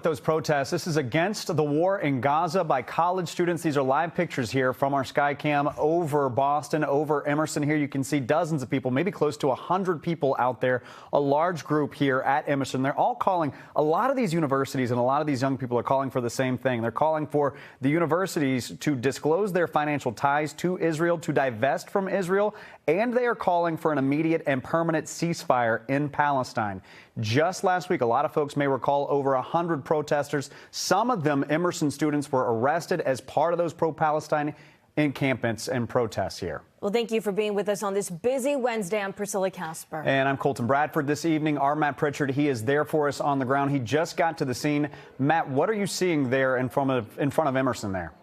Those protests. This is against the war in Gaza by college students. These are live pictures here from our Skycam over Boston, over Emerson. Here you can see dozens of people, maybe close to 100 people out there, a large group here at Emerson. They're all calling, a lot of these universities and a lot of these young people are calling for the same thing. They're calling for the universities to disclose their financial ties to Israel, to divest from Israel, and they are calling for an immediate and permanent ceasefire in Palestine. Just last week, a lot of folks may recall over 100 protesters, some of them Emerson students, were arrested as part of those pro-Palestinian encampments and protests here. Well, thank you for being with us on this busy Wednesday. I'm Priscilla Casper. And I'm Colton Bradford. This evening, our Matt Pritchard, he is there for us on the ground. He just got to the scene. Matt, what are you seeing there in front of Emerson there?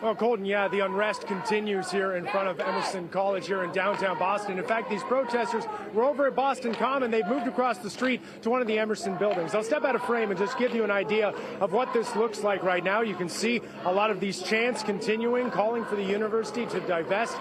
Well, Colton, yeah, the unrest continues here in front of Emerson College here in downtown Boston. In fact, these protesters were over at Boston Common. They've moved across the street to one of the Emerson buildings. I'll step out of frame and just give you an idea of what this looks like right now. You can see a lot of these chants continuing, calling for the university to divest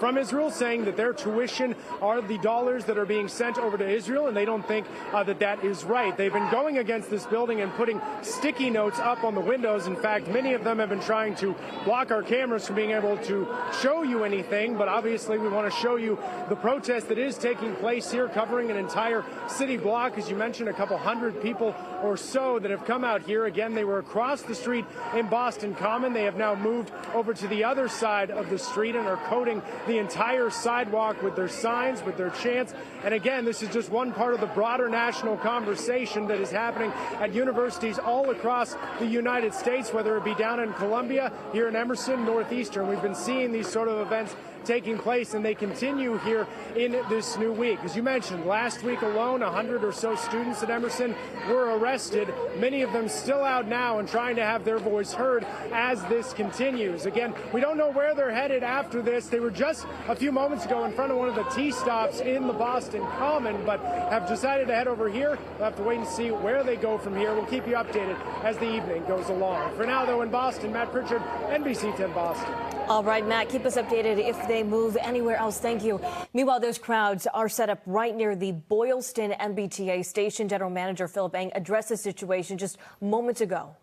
from Israel, saying that their tuition are the dollars that are being sent over to Israel, and they don't think that is right. They've been going against this building and putting sticky notes up on the windows. In fact, many of them have been trying to block our cameras from being able to show you anything, but obviously we want to show you the protest that is taking place here, covering an entire city block. As you mentioned, a couple hundred people or so that have come out here. Again, they were across the street in Boston Common. They have now moved over to the other side of the street and are coating the entire sidewalk with their signs, with their chants. And again, this is just one part of the broader national conversation that is happening at universities all across the United States, whether it be down in Columbia, here in Emerson, Northeastern. We've been seeing these sort of events taking place, and they continue here in this new week. As you mentioned, last week alone, 100 or so students at Emerson were arrested, many of them still out now and trying to have their voice heard as this continues. Again, we don't know where they're headed after this. They were just a few moments ago in front of one of the T-stops in the Boston Common, but have decided to head over here. We'll have to wait and see where they go from here. We'll keep you updated as the evening goes along. For now, though, in Boston, Matt Pritchard, NBC 10 Boston. All right, Matt, keep us updated if they move anywhere else. Thank you. Meanwhile, those crowds are set up right near the Boylston MBTA station. General Manager Philip Eng addressed the situation just moments ago.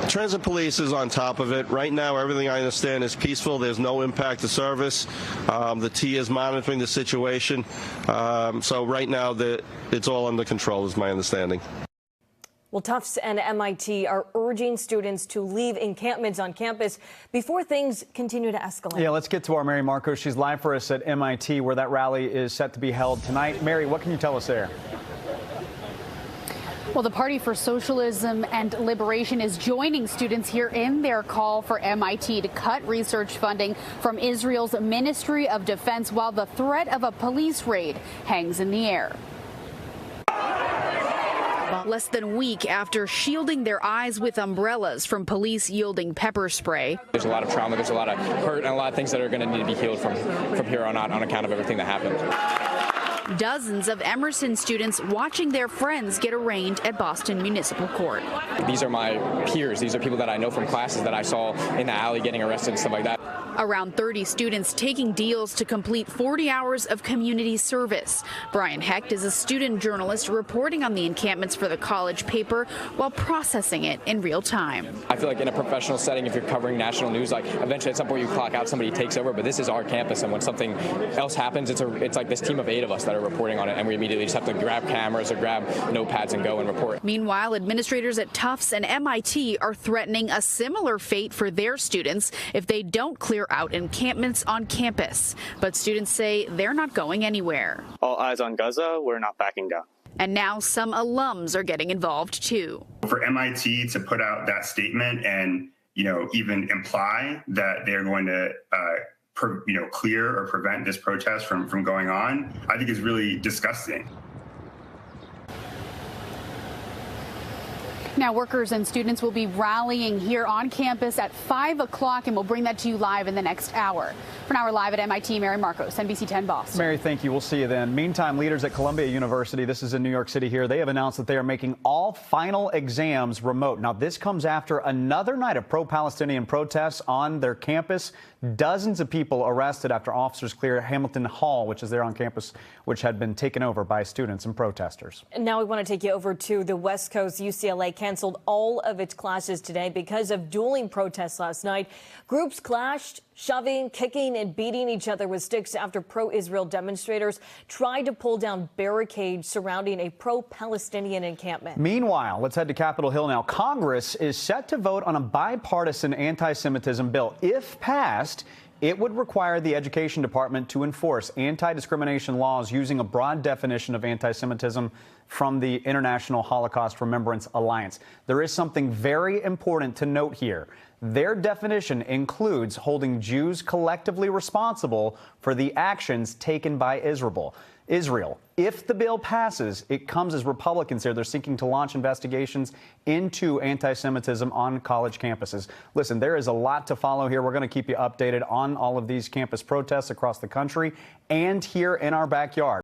Transit police is on top of it. Right now, everything I understand is peaceful. There's no impact to service. The T is monitoring the situation. So right now, it's all under control, is my understanding. Well, Tufts and MIT are urging students to leave encampments on campus before things continue to escalate. Yeah, let's get to our Mary Marcos. She's live for us at MIT, where that rally is set to be held tonight. Mary, what can you tell us there? Well, the Party for Socialism and Liberation is joining students here in their call for MIT to cut research funding from Israel's Ministry of Defense, while the threat of a police raid hangs in the air. Less than a week after shielding their eyes with umbrellas from police yielding pepper spray. There's a lot of trauma, there's a lot of hurt, and a lot of things that are going to need to be healed from here on out on account of everything that happened. Dozens of Emerson students watching their friends get arraigned at Boston Municipal Court. These are my peers. These are people that I know from classes that I saw in the alley getting arrested and stuff like that. Around 30 students taking deals to complete 40 hours of community service. Brian Hecht is a student journalist reporting on the encampments for the college paper while processing it in real time. I feel like in a professional setting, if you're covering national news, like eventually at some point you clock out, somebody takes over, but this is our campus, and when something else happens, it's like this team of 8 of us that are reporting on it, and we immediately just have to grab cameras or grab notepads and go and report. Meanwhile, administrators at Tufts and MIT are threatening a similar fate for their students if they don't clear out encampments on campus. But students say they're not going anywhere. All eyes on Gaza. We're not backing down. And now some alums are getting involved too. For MIT to put out that statement and, even imply that they're going to clear or prevent this protest from going on, I think is really disgusting. Now, workers and students will be rallying here on campus at 5 o'clock, and we'll bring that to you live in the next hour. For now, we're live at MIT. Mary Marcos, NBC 10 Boston. Mary, thank you. We'll see you then. Meantime, leaders at Columbia University, this is in New York City here, they have announced that they are making all final exams remote. Now, this comes after another night of pro-Palestinian protests on their campus. Dozens of people arrested after officers cleared Hamilton Hall, which is there on campus, which had been taken over by students and protesters. Now we want to take you over to the West Coast. UCLA canceled all of its classes today because of dueling protests last night. Groups clashed, shoving, kicking, and beating each other with sticks after pro-Israel demonstrators tried to pull down barricades surrounding a pro-Palestinian encampment. Meanwhile, let's head to Capitol Hill now. Congress is set to vote on a bipartisan anti-Semitism bill. If passed, it would require the Education Department to enforce anti-discrimination laws using a broad definition of anti-Semitism from the International Holocaust Remembrance Alliance. There is something very important to note here. Their definition includes holding Jews collectively responsible for the actions taken by Israel. If the bill passes, it comes as Republicans here. They're seeking to launch investigations into anti-Semitism on college campuses. Listen, there is a lot to follow here. We're going to keep you updated on all of these campus protests across the country and here in our backyard.